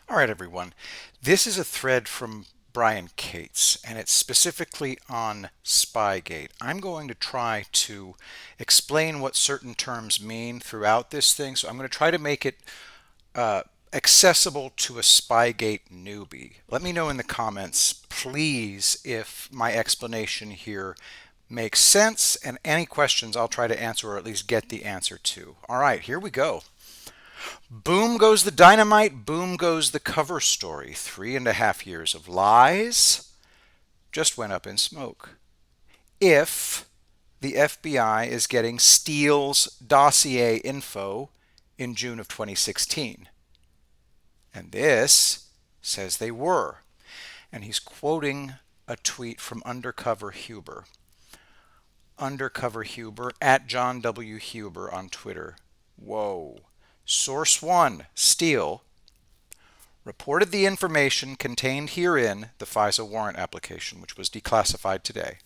All right, everyone. This is a thread from Brian Cates, and it's specifically on Spygate. I'm going to try to explain what certain terms mean throughout this thing, so I'm going to try to make it uh, accessible to a Spygate newbie. Let me know in the comments, please, if my explanation here makes sense, and any questions I'll try to answer or at least get the answer to. All right, here we go. Boom goes the dynamite, boom goes the cover story. 3.5 years of lies just went up in smoke. If the FBI is getting Steele's dossier info in June of 2016. And this says they were. And he's quoting a tweet from Undercover Huber. Undercover Huber at John W. Huber on Twitter. Whoa. Source 1, Steele, reported the information contained herein, the FISA warrant application, which was declassified today,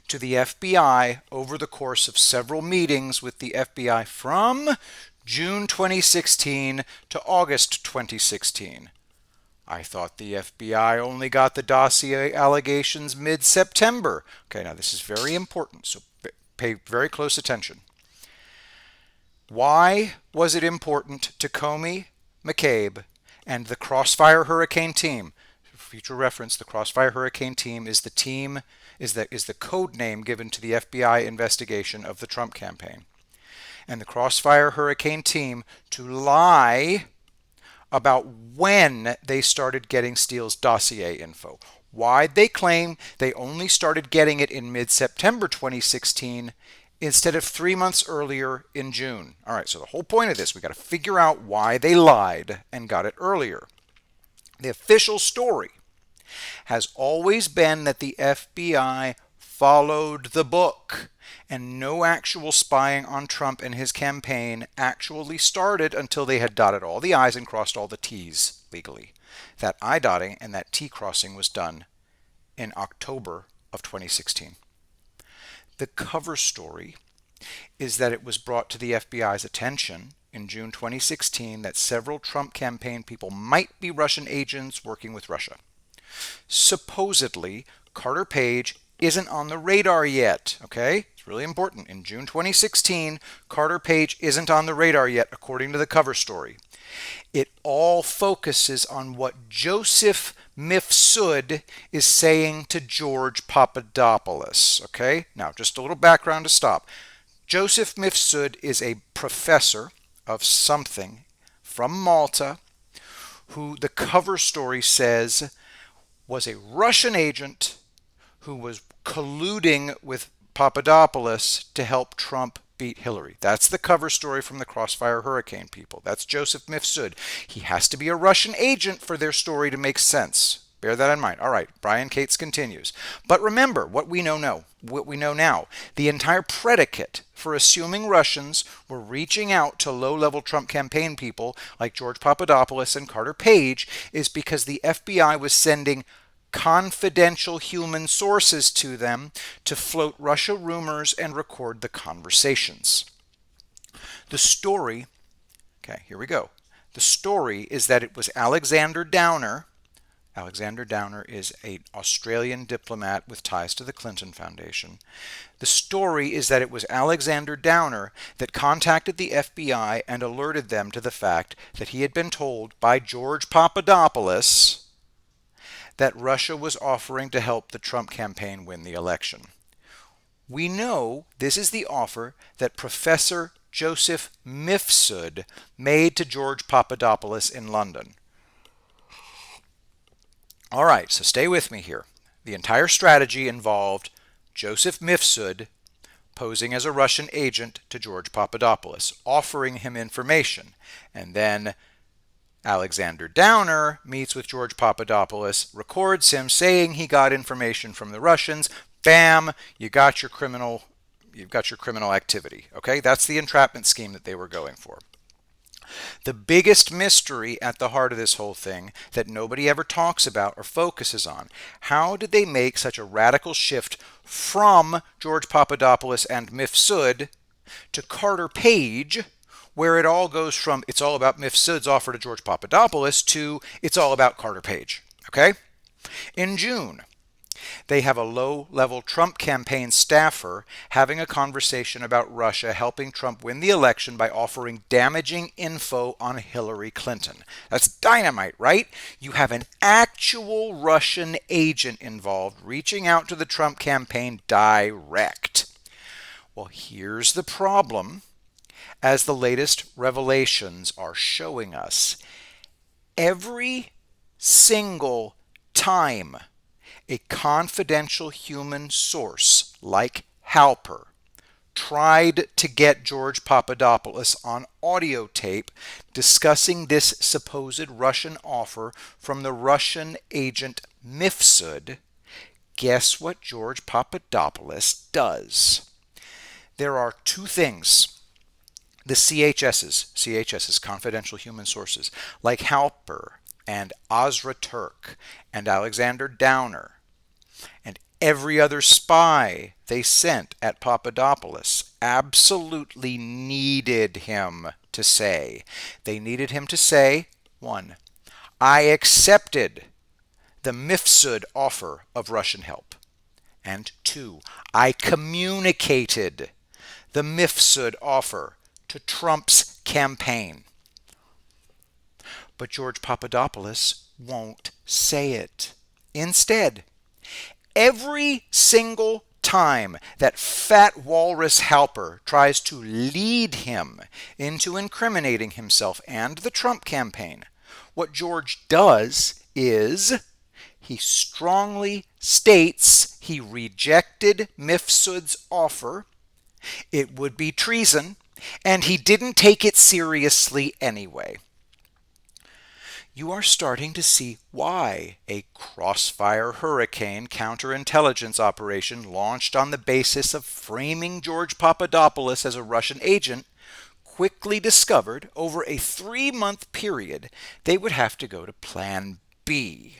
to the FBI over the course of several meetings with the FBI from June 2016 to August 2016. I thought the FBI only got the dossier allegations mid-September. Okay, now this is very important, so pay very close attention. Why was it important to Comey, McCabe, and the Crossfire Hurricane team? For future reference, the Crossfire Hurricane team is the code name given to the FBI investigation of the Trump campaign. And the Crossfire Hurricane team to lie about when they started getting Steele's dossier info. Why'd they claim they only started getting it in mid-September 2016 instead of 3 months earlier in June? All right, so the whole point of this, we got to figure out why they lied and got it earlier. The official story has always been that the FBI followed the book, and no actual spying on Trump and his campaign actually started until they had dotted all the I's and crossed all the T's legally. That I dotting and that T crossing was done in October of 2016. The cover story is that it was brought to the FBI's attention in June 2016 that several Trump campaign people might be Russian agents working with Russia. Supposedly, Carter Page isn't on the radar yet, okay? It's really important. In June 2016, Carter Page isn't on the radar yet, according to the cover story. It all focuses on what Joseph Mifsud is saying to George Papadopoulos, okay? Now, just a little background to stop. Joseph Mifsud is a professor of something from Malta who the cover story says was a Russian agent who was colluding with Papadopoulos to help Trump beat Hillary. That's the cover story from the Crossfire Hurricane people. That's Joseph Mifsud. He has to be a Russian agent for their story to make sense. Bear that in mind. All right, Brian Cates continues. But remember what we know now. The entire predicate for assuming Russians were reaching out to low-level Trump campaign people like George Papadopoulos and Carter Page is because the FBI was sending confidential human sources to them to float Russia rumors and record the conversations. The story, okay, here we go. The story is that it was Alexander Downer. Alexander Downer is an Australian diplomat with ties to the Clinton Foundation. The story is that it was Alexander Downer that contacted the FBI and alerted them to the fact that he had been told by George Papadopoulos that Russia was offering to help the Trump campaign win the election. We know this is the offer that Professor Joseph Mifsud made to George Papadopoulos in London. All right, so stay with me here. The entire strategy involved Joseph Mifsud posing as a Russian agent to George Papadopoulos, offering him information, and then Alexander Downer meets with George Papadopoulos, records him saying he got information from the Russians. Bam, you've got your criminal activity. Okay, that's the entrapment scheme that they were going for. The biggest mystery at the heart of this whole thing that nobody ever talks about or focuses on, how did they make such a radical shift from George Papadopoulos and Mifsud to Carter Page where it all goes from it's all about Mifsud's offer to George Papadopoulos to it's all about Carter Page. Okay? In June, they have a low-level Trump campaign staffer having a conversation about Russia helping Trump win the election by offering damaging info on Hillary Clinton. That's dynamite, right? You have an actual Russian agent involved reaching out to the Trump campaign direct. Well, here's the problem, as the latest revelations are showing us. Every single time a confidential human source like Halper tried to get George Papadopoulos on audio tape discussing this supposed Russian offer from the Russian agent Mifsud, guess what George Papadopoulos does? There are two things the CHS's confidential human sources, like Halper and Ozra Turk and Alexander Downer and every other spy they sent at Papadopoulos absolutely needed him to say. They needed him to say, 1, I accepted the Mifsud offer of Russian help. And 2, I communicated the Mifsud offer to Trump's campaign. But George Papadopoulos won't say it. Instead, every single time that fat walrus Halper tries to lead him into incriminating himself and the Trump campaign, what George does is he strongly states he rejected Mifsud's offer, it would be treason, and he didn't take it seriously anyway. You are starting to see why a crossfire hurricane counterintelligence operation launched on the basis of framing George Papadopoulos as a Russian agent quickly discovered over a 3-month period they would have to go to Plan B,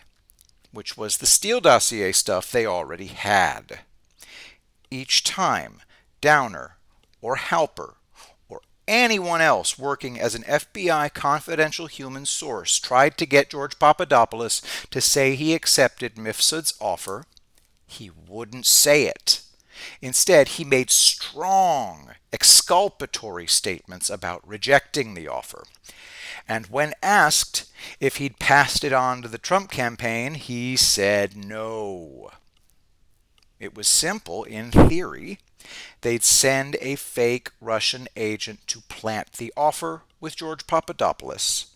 which was the Steele dossier stuff they already had. Each time Downer or Halper or anyone else working as an FBI confidential human source tried to get George Papadopoulos to say he accepted Mifsud's offer, he wouldn't say it. Instead, he made strong, exculpatory statements about rejecting the offer. And when asked if he'd passed it on to the Trump campaign, he said no. It was simple in theory. They'd send a fake Russian agent to plant the offer with George Papadopoulos.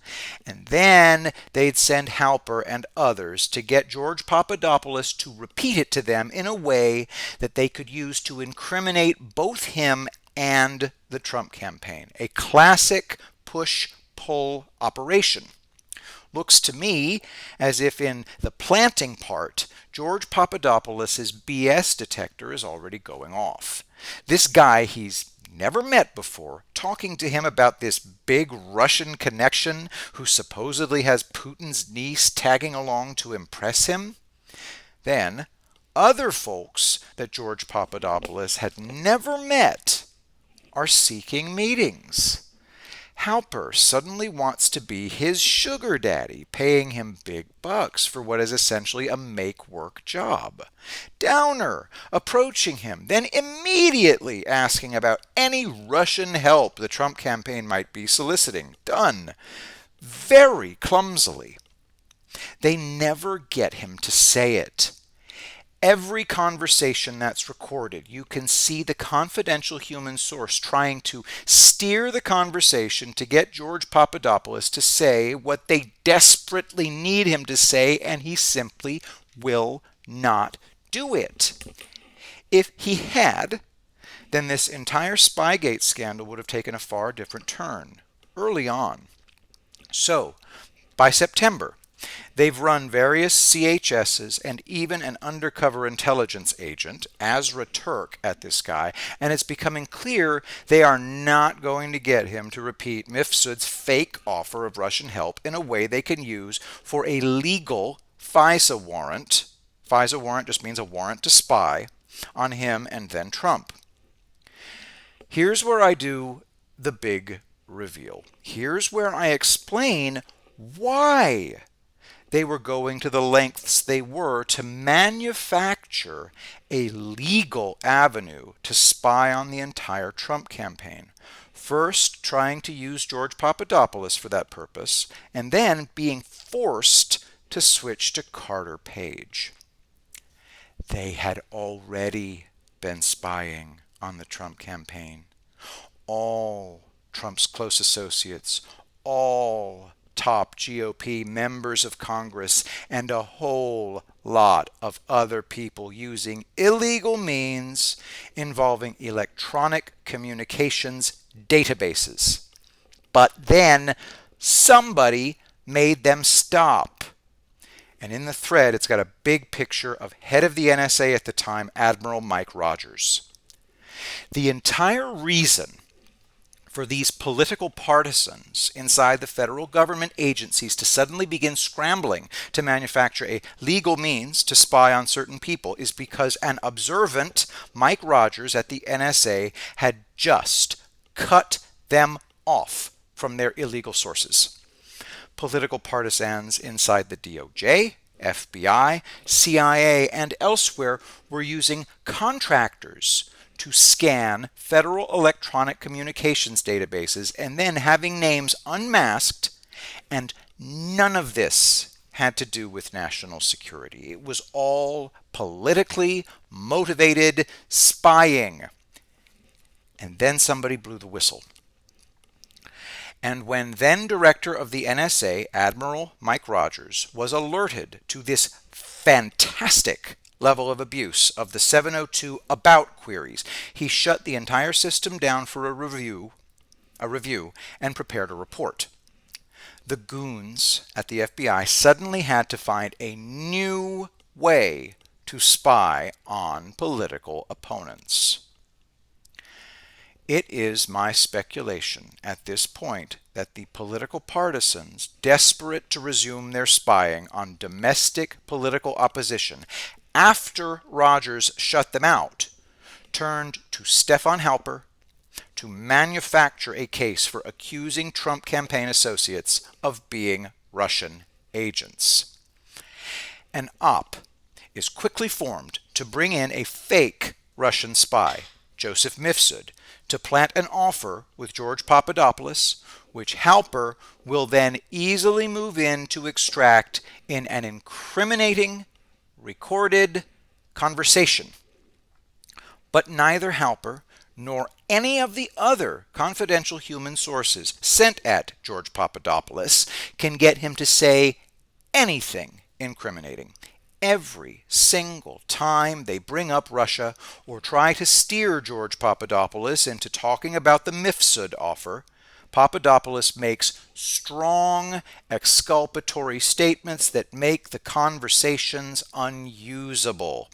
And then they'd send Halper and others to get George Papadopoulos to repeat it to them in a way that they could use to incriminate both him and the Trump campaign. A classic push-pull operation. Looks to me as if in the planting part, George Papadopoulos' BS detector is already going off. This guy he's never met before, talking to him about this big Russian connection who supposedly has Putin's niece tagging along to impress him. Then, other folks that George Papadopoulos had never met are seeking meetings. Halper suddenly wants to be his sugar daddy, paying him big bucks for what is essentially a make-work job. Downer approaching him, then immediately asking about any Russian help the Trump campaign might be soliciting. Done very clumsily. They never get him to say it. Every conversation that's recorded, you can see the confidential human source trying to steer the conversation to get George Papadopoulos to say what they desperately need him to say, and he simply will not do it. If he had, then this entire Spygate scandal would have taken a far different turn early on. So, by September, they've run various CHSs and even an undercover intelligence agent, Ozra Turk, at this guy, and it's becoming clear they are not going to get him to repeat Mifsud's fake offer of Russian help in a way they can use for a legal FISA warrant. FISA warrant just means a warrant to spy on him and then Trump. Here's where I do the big reveal. Here's where I explain why they were going to the lengths they were to manufacture a legal avenue to spy on the entire Trump campaign. First, trying to use George Papadopoulos for that purpose, and then being forced to switch to Carter Page. They had already been spying on the Trump campaign. All Trump's close associates, all top GOP members of Congress, and a whole lot of other people using illegal means involving electronic communications databases. But then somebody made them stop. And in the thread, it's got a big picture of head of the NSA at the time, Admiral Mike Rogers. The entire reason for these political partisans inside the federal government agencies to suddenly begin scrambling to manufacture a legal means to spy on certain people is because an observant Mike Rogers at the NSA had just cut them off from their illegal sources. Political partisans inside the DOJ, FBI, CIA, and elsewhere were using contractors to scan federal electronic communications databases and then having names unmasked, and none of this had to do with national security. It was all politically motivated spying. And then somebody blew the whistle. And when then director of the NSA, Admiral Mike Rogers, was alerted to this fantastic level of abuse of the 702 about queries, he shut the entire system down for a review, and prepared a report. The goons at the FBI suddenly had to find a new way to spy on political opponents. It is my speculation at this point that the political partisans, desperate to resume their spying on domestic political opposition after Rogers shut them out, turned to Stefan Halper to manufacture a case for accusing Trump campaign associates of being Russian agents. An op is quickly formed to bring in a fake Russian spy, Joseph Mifsud, to plant an offer with George Papadopoulos, which Halper will then easily move in to extract in an incriminating, recorded conversation. But neither Halper nor any of the other confidential human sources sent at George Papadopoulos can get him to say anything incriminating. Every single time they bring up Russia or try to steer George Papadopoulos into talking about the Mifsud offer, Papadopoulos makes strong exculpatory statements that make the conversations unusable.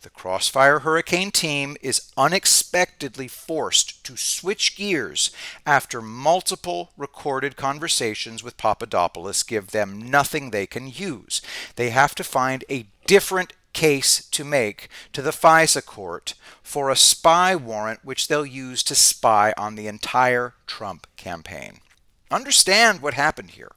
The Crossfire Hurricane team is unexpectedly forced to switch gears after multiple recorded conversations with Papadopoulos give them nothing they can use. They have to find a different case to make to the FISA court for a spy warrant which they'll use to spy on the entire Trump campaign. Understand what happened here.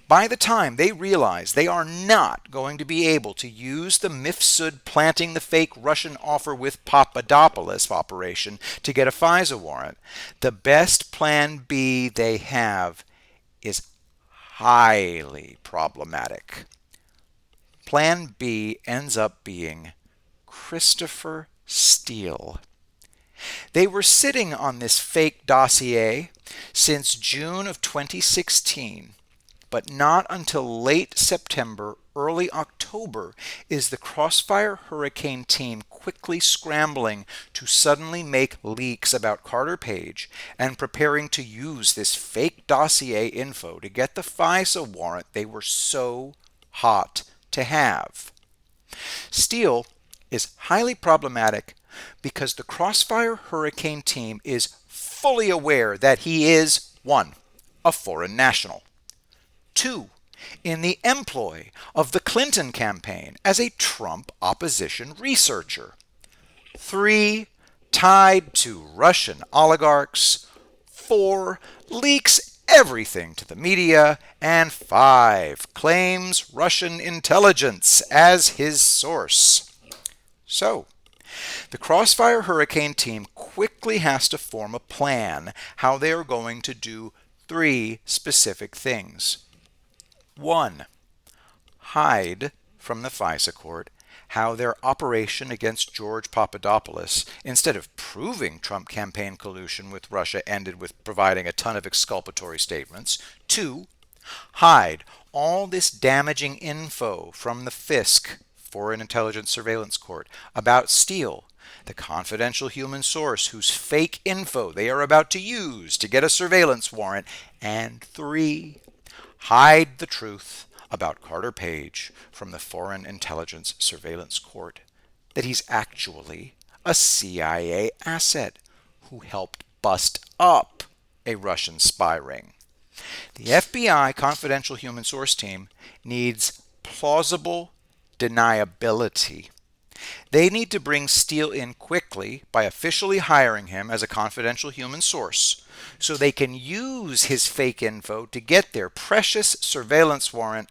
By the time they realize they are not going to be able to use the Mifsud planting the fake Russian offer with Papadopoulos operation to get a FISA warrant, the best plan B they have is highly problematic. Plan B ends up being Christopher Steele. They were sitting on this fake dossier since June of 2016. But not until late September, early October, is the Crossfire Hurricane team quickly scrambling to suddenly make leaks about Carter Page and preparing to use this fake dossier info to get the FISA warrant they were so hot to have. Steele is highly problematic because the Crossfire Hurricane team is fully aware that he is, 1, a foreign national, 2, in the employ of the Clinton campaign as a Trump opposition researcher, 3, tied to Russian oligarchs, 4. Leaks everything to the media. And 5. Claims Russian intelligence as his source. So, the Crossfire Hurricane team quickly has to form a plan how they are going to do 3 specific things. 1. Hide from the FISA court how their operation against George Papadopoulos, instead of proving Trump campaign collusion with Russia, ended with providing a ton of exculpatory statements. 2. Hide all this damaging info from the FISC, Foreign Intelligence Surveillance Court, about Steele, the confidential human source whose fake info they are about to use to get a surveillance warrant. And 3. Hide the truth about Carter Page from the Foreign Intelligence Surveillance Court, that he's actually a CIA asset who helped bust up a Russian spy ring. The FBI confidential human source team needs plausible deniability. They need to bring Steele in quickly by officially hiring him as a confidential human source so they can use his fake info to get their precious surveillance warrant,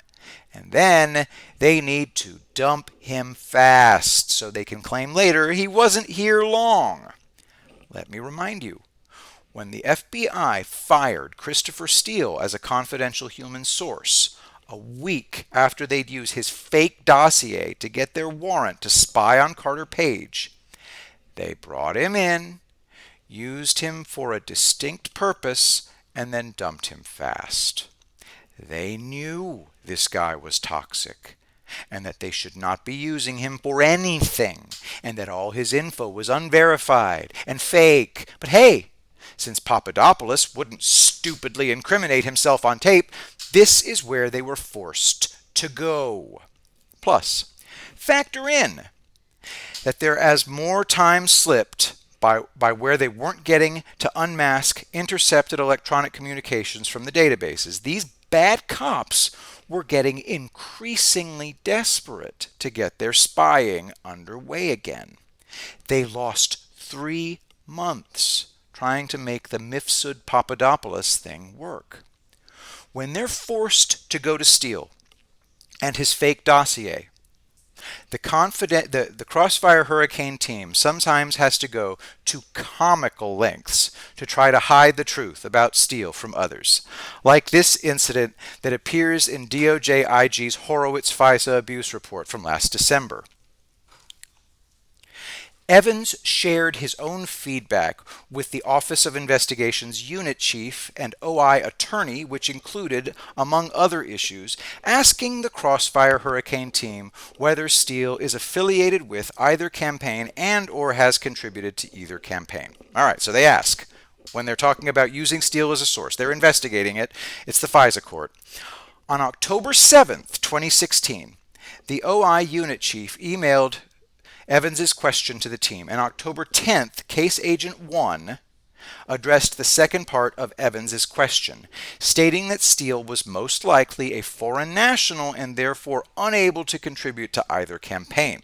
and then they need to dump him fast so they can claim later he wasn't here long. Let me remind you, when the FBI fired Christopher Steele as a confidential human source, a week after they'd use his fake dossier to get their warrant to spy on Carter Page, they brought him in, used him for a distinct purpose, and then dumped him fast. They knew this guy was toxic, and that they should not be using him for anything, and that all his info was unverified and fake. But hey, since Papadopoulos wouldn't stupidly incriminate himself on tape, this is where they were forced to go. Plus, factor in that there as more time slipped by where they weren't getting to unmask intercepted electronic communications from the databases, these bad cops were getting increasingly desperate to get their spying underway again. They lost 3 months trying to make the Mifsud Papadopoulos thing work. When they're forced to go to Steele and his fake dossier, the Crossfire Hurricane team sometimes has to go to comical lengths to try to hide the truth about Steele from others, like this incident that appears in DOJ IG's Horowitz FISA abuse report from last December. Evans shared his own feedback with the Office of Investigations unit chief and OI attorney, which included, among other issues, asking the Crossfire Hurricane team whether Steele is affiliated with either campaign and or has contributed to either campaign. All right, so they ask, when they're talking about using Steele as a source, they're investigating it. It's the FISA court. On October 7th, 2016, the OI unit chief emailed Evans's question to the team. And October 10th, Case Agent 1 addressed the second part of Evans's question, stating that Steele was most likely a foreign national and therefore unable to contribute to either campaign.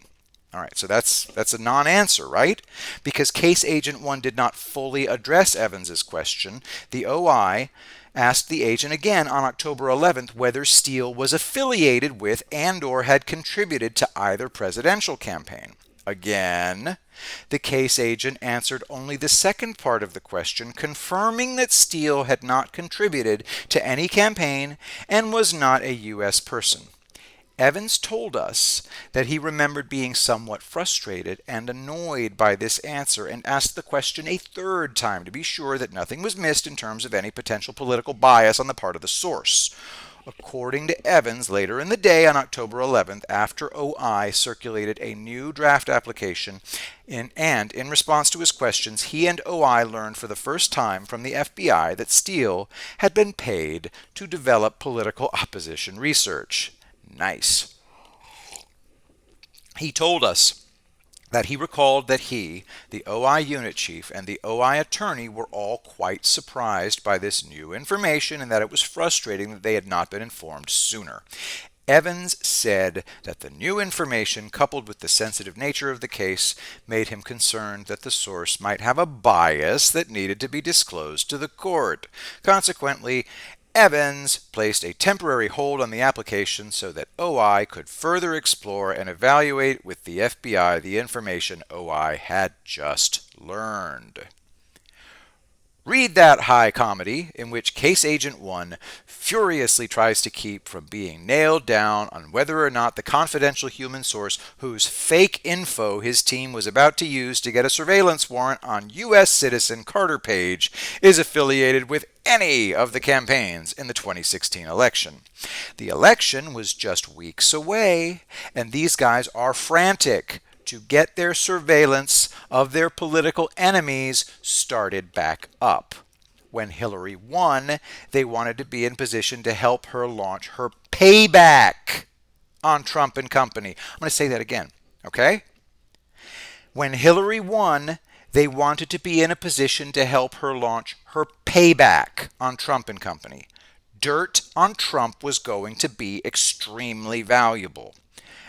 All right, so that's a non-answer, right? Because Case Agent 1 did not fully address Evans's question, the OI asked the agent again on October 11th whether Steele was affiliated with and or had contributed to either presidential campaign. Again, the case agent answered only the second part of the question, confirming that Steele had not contributed to any campaign and was not a U.S. person. Evans told us that he remembered being somewhat frustrated and annoyed by this answer and asked the question a third time to be sure that nothing was missed in terms of any potential political bias on the part of the source. According to Evans, later in the day on October 11th, after OI circulated a new draft application, and in response to his questions, he and OI learned for the first time from the FBI that Steele had been paid to develop political opposition research. Nice. He told us that he recalled that he, the OI unit chief, and the OI attorney were all quite surprised by this new information and that it was frustrating that they had not been informed sooner. Evans said that the new information, coupled with the sensitive nature of the case, made him concerned that the source might have a bias that needed to be disclosed to the court. Consequently, Evans placed a temporary hold on the application so that OI could further explore and evaluate with the FBI the information OI had just learned. Read that high comedy in which Case Agent 1 furiously tries to keep from being nailed down on whether or not the confidential human source whose fake info his team was about to use to get a surveillance warrant on U.S. citizen Carter Page is affiliated with any of the campaigns in the 2016 election. The election was just weeks away, and these guys are frantic to get their surveillance of their political enemies started back up. When Hillary won, they wanted to be in position to help her launch her payback on Trump and company. I'm going to say that again, okay? When Hillary won, they wanted to be in a position to help her launch her payback on Trump and company. Dirt on Trump was going to be extremely valuable.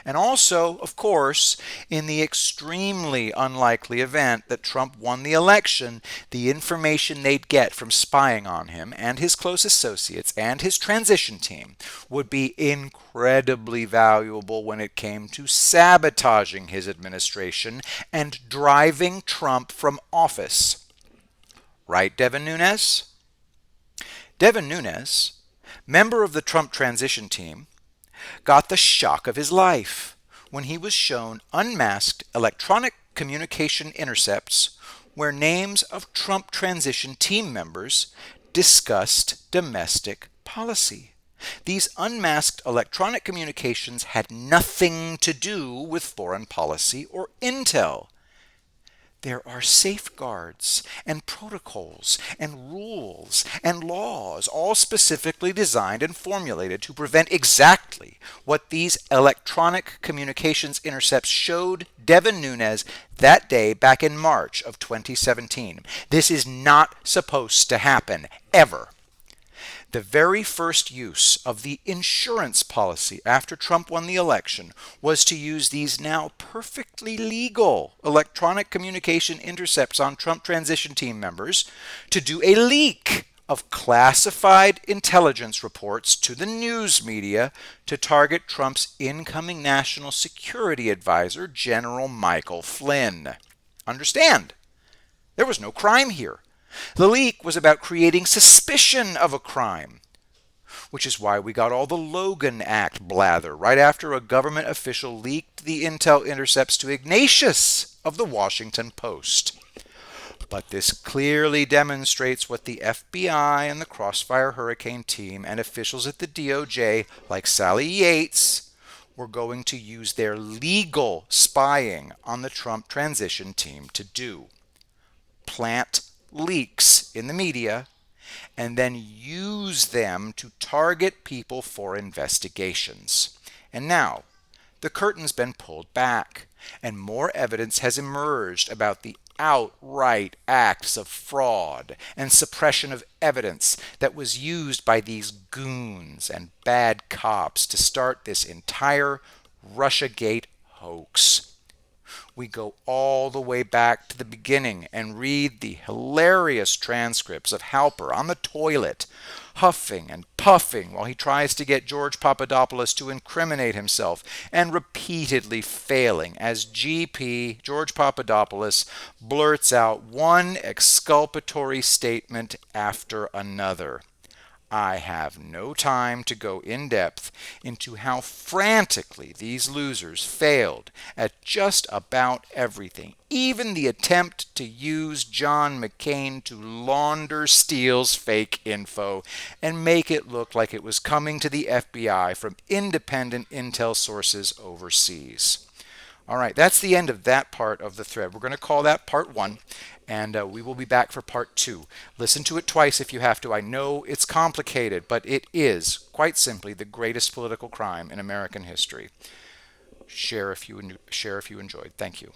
And also, of course, in the extremely unlikely event that Trump won the election, the information they'd get from spying on him and his close associates and his transition team would be incredibly valuable when it came to sabotaging his administration and driving Trump from office. Right, Devin Nunes? Devin Nunes, member of the Trump transition team, got the shock of his life when he was shown unmasked electronic communication intercepts where names of Trump transition team members discussed domestic policy. These unmasked electronic communications had nothing to do with foreign policy or intel. There are safeguards and protocols and rules and laws, all specifically designed and formulated to prevent exactly what these electronic communications intercepts showed Devin Nunes that day back in March of 2017. This is not supposed to happen, ever. The very first use of the insurance policy after Trump won the election was to use these now perfectly legal electronic communication intercepts on Trump transition team members to do a leak of classified intelligence reports to the news media to target Trump's incoming national security advisor, General Michael Flynn. Understand, there was no crime here. The leak was about creating suspicion of a crime, which is why we got all the Logan Act blather right after a government official leaked the intel intercepts to Ignatius of the Washington Post. But this clearly demonstrates what the FBI and the Crossfire Hurricane team and officials at the DOJ, like Sally Yates, were going to use their legal spying on the Trump transition team to do. Plant leaks in the media and then use them to target people for investigations. And now, the curtain's been pulled back, and more evidence has emerged about the outright acts of fraud and suppression of evidence that was used by these goons and bad cops to start this entire Russiagate hoax. We go all the way back to the beginning and read the hilarious transcripts of Halper on the toilet, huffing and puffing while he tries to get George Papadopoulos to incriminate himself, and repeatedly failing as GP George Papadopoulos blurts out one exculpatory statement after another. I have no time to go in depth into how frantically these losers failed at just about everything, even the attempt to use John McCain to launder Steele's fake info and make it look like it was coming to the FBI from independent intel sources overseas. All right, that's the end of that part of the thread. We're going to call that part 1, and we will be back for part 2. Listen to it twice if you have to. I know it's complicated, but it is, quite simply, the greatest political crime in American history. Share if you enjoyed. Thank you.